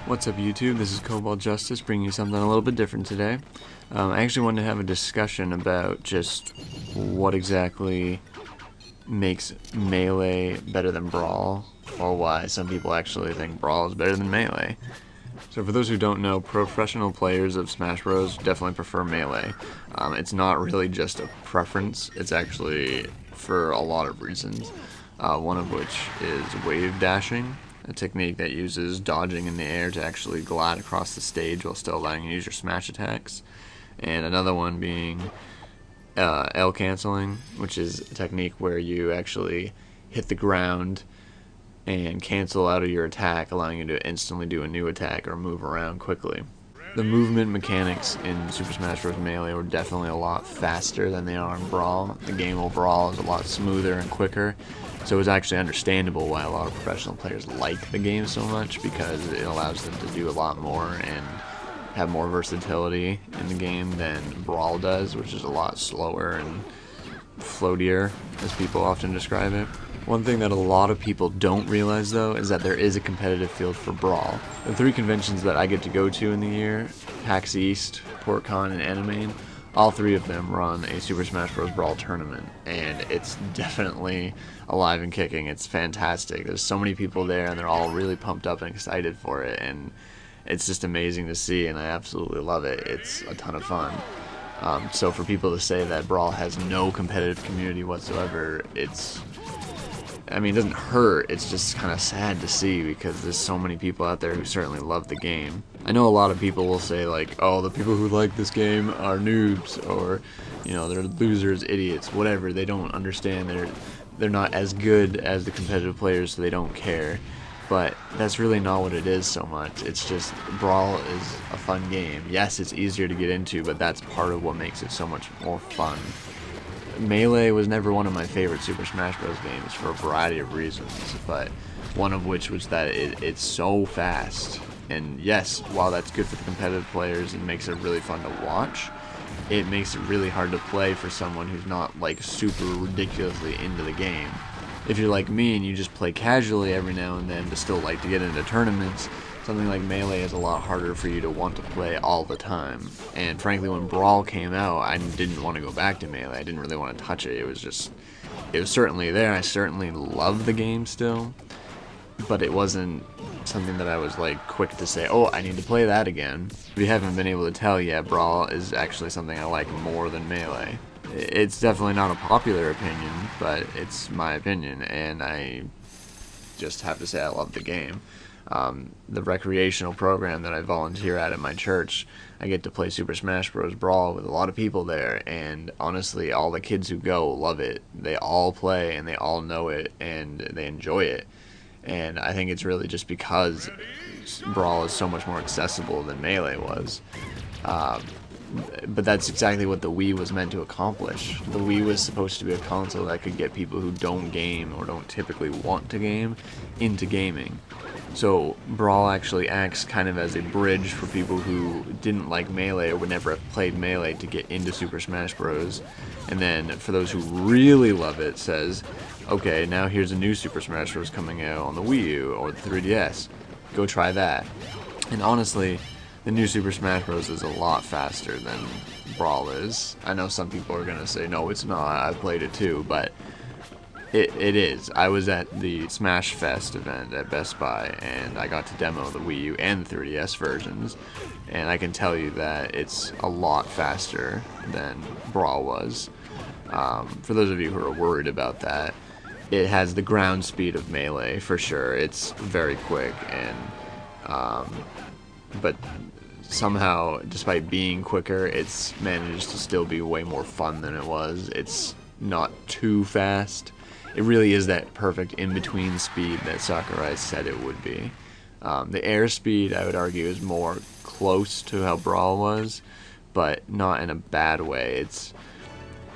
What's up YouTube, this is CobaltJustice bringing you something a little bit different today. I actually wanted to have a discussion about just what exactly makes Melee better than Brawl, or why some people actually think Brawl is better than Melee. So for those who don't know, professional players of Smash Bros. Definitely prefer Melee. It's not really just a preference, it's actually for a lot of reasons. One of which is wave dashing, a technique that uses dodging in the air to actually glide across the stage while still allowing you to use your smash attacks. And another one being L canceling, which is a technique where you actually hit the ground and cancel out of your attack, allowing you to instantly do a new attack or move around quickly. The movement mechanics in Super Smash Bros. Melee were definitely a lot faster than they are in Brawl. The game overall is a lot smoother and quicker, so it was actually understandable why a lot of professional players like the game so much, because it allows them to do a lot more and have more versatility in the game than Brawl does, which is a lot slower and floatier, as people often describe it. One thing that a lot of people don't realize though is that there is a competitive field for Brawl. The three conventions that I get to go to in the year, PAX East, PortCon, and Animane, all three of them run a Super Smash Bros. Brawl tournament, and it's definitely alive and kicking. It's fantastic. There's so many people there, and they're all really pumped up and excited for it, and it's just amazing to see, and I absolutely love it. It's a ton of fun. So for people to say that Brawl has no competitive community whatsoever, it doesn't hurt, it's just kind of sad to see, because there's so many people out there who certainly love the game. I know a lot of people will say like, oh, the people who like this game are noobs, or, you know, they're losers, idiots, whatever. They don't understand, they're not as good as the competitive players, so they don't care. But that's really not what it is so much. It's just, Brawl is a fun game. Yes, it's easier to get into, but that's part of what makes it so much more fun. Melee was never one of my favorite Super Smash Bros. Games for a variety of reasons, but one of which was that it's so fast. And yes, while that's good for the competitive players and makes it really fun to watch, it makes it really hard to play for someone who's not like super ridiculously into the game. If you're like me and you just play casually every now and then but still like to get into tournaments, something like Melee is a lot harder for you to want to play all the time. And frankly, when Brawl came out, I didn't want to go back to Melee. I didn't really want to touch it. It was certainly there. I certainly love the game still, but it wasn't something that I was like quick to say, oh, I need to play that again. If you haven't been able to tell yet, Brawl is actually something I like more than Melee. It's definitely not a popular opinion, but it's my opinion, and I just have to say I love the game. The recreational program that I volunteer at my church, I get to play Super Smash Bros. Brawl with a lot of people there, and honestly, all the kids who go love it. They all play, and they all know it, and they enjoy it. And I think it's really just because Brawl is so much more accessible than Melee was. But that's exactly what the Wii was meant to accomplish. The Wii was supposed to be a console that could get people who don't game or don't typically want to game into gaming. So Brawl actually acts kind of as a bridge for people who didn't like Melee or would never have played Melee to get into Super Smash Bros. And then for those who really love it, says, okay, now here's a new Super Smash Bros. Coming out on the Wii U or the 3DS. Go try that. And honestly, the new Super Smash Bros. Is a lot faster than Brawl is. I know some people are going to say, no, it's not, I played it too, but it is. I was at the Smash Fest event at Best Buy, and I got to demo the Wii U and the 3DS versions, and I can tell you that it's a lot faster than Brawl was. For those of you who are worried about that, it has the ground speed of Melee, for sure. It's very quick, and but somehow, despite being quicker, it's managed to still be way more fun than it was. It's not too fast. It really is that perfect in-between speed that Sakurai said it would be. The air speed, I would argue, is more close to how Brawl was, but not in a bad way.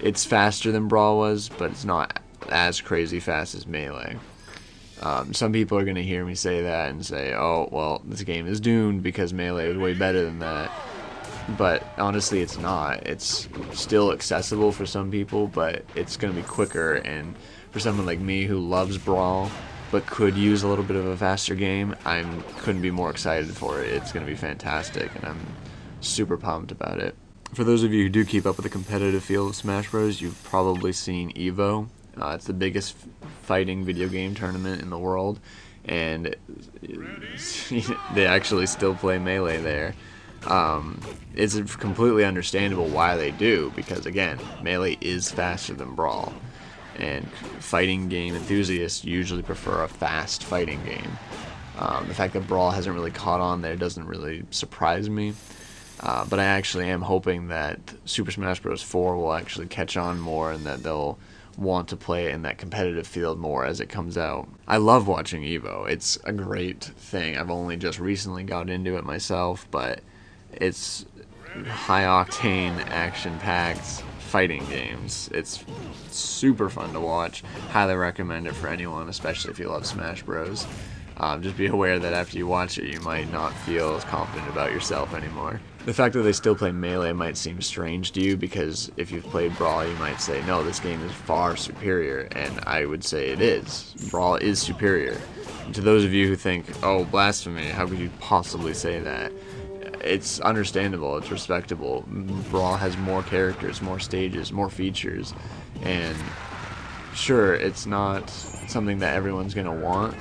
It's faster than Brawl was, but it's not as crazy fast as Melee. Some people are going to hear me say that and say, oh, well, this game is doomed because Melee is way better than that. But honestly, it's not. It's still accessible for some people, but it's going to be quicker, and for someone like me who loves Brawl, but could use a little bit of a faster game, I couldn't be more excited for it. It's going to be fantastic, and I'm super pumped about it. For those of you who do keep up with the competitive field of Smash Bros, you've probably seen EVO. It's the biggest fighting video game tournament in the world, and they actually still play Melee there. It's completely understandable why they do, because again, Melee is faster than Brawl, and fighting game enthusiasts usually prefer a fast fighting game. The fact that Brawl hasn't really caught on there doesn't really surprise me. But I actually am hoping that Super Smash Bros. 4 will actually catch on more, and that they'll want to play in that competitive field more as it comes out. I love watching EVO. It's a great thing. I've only just recently got into it myself, but it's high-octane, action-packed fighting games. It's super fun to watch. Highly recommend it for anyone, especially if you love Smash Bros. Just be aware that after you watch it, you might not feel as confident about yourself anymore. The fact that they still play Melee might seem strange to you, because if you've played Brawl, you might say, no, this game is far superior, and I would say it is. Brawl is superior. And to those of you who think, oh, blasphemy, how could you possibly say that? It's understandable, it's respectable. Brawl has more characters, more stages, more features, and sure, it's not something that everyone's going to want.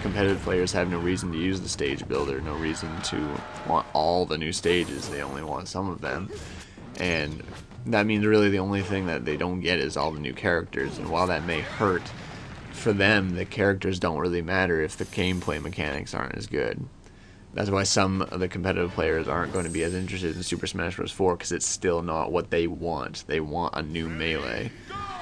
Competitive players have no reason to use the stage builder, no reason to want all the new stages. They only want some of them. And that means really the only thing that they don't get is all the new characters. And while that may hurt, for them, the characters don't really matter if the gameplay mechanics aren't as good. That's why some of the competitive players aren't going to be as interested in Super Smash Bros. 4, because it's still not what they want. They want a new Melee.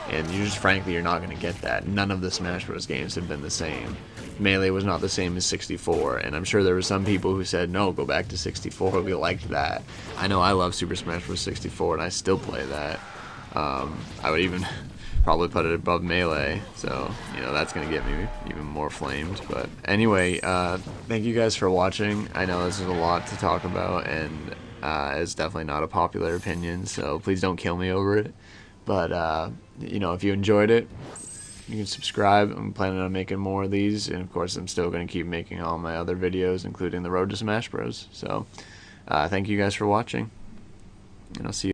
And frankly, you're not going to get that. None of the Smash Bros. Games have been the same. Melee was not the same as 64, and I'm sure there were some people who said, no, go back to 64, we liked that. I know I love Super Smash Bros. 64, and I still play that. I would even probably put it above Melee, so, that's going to get me even more flamed. But anyway, thank you guys for watching. I know this is a lot to talk about, and it's definitely not a popular opinion, so please don't kill me over it. But, if you enjoyed it, you can subscribe. I'm planning on making more of these, and of course I'm still going to keep making all my other videos, including the Road to Smash Bros. So, thank you guys for watching, and I'll see you.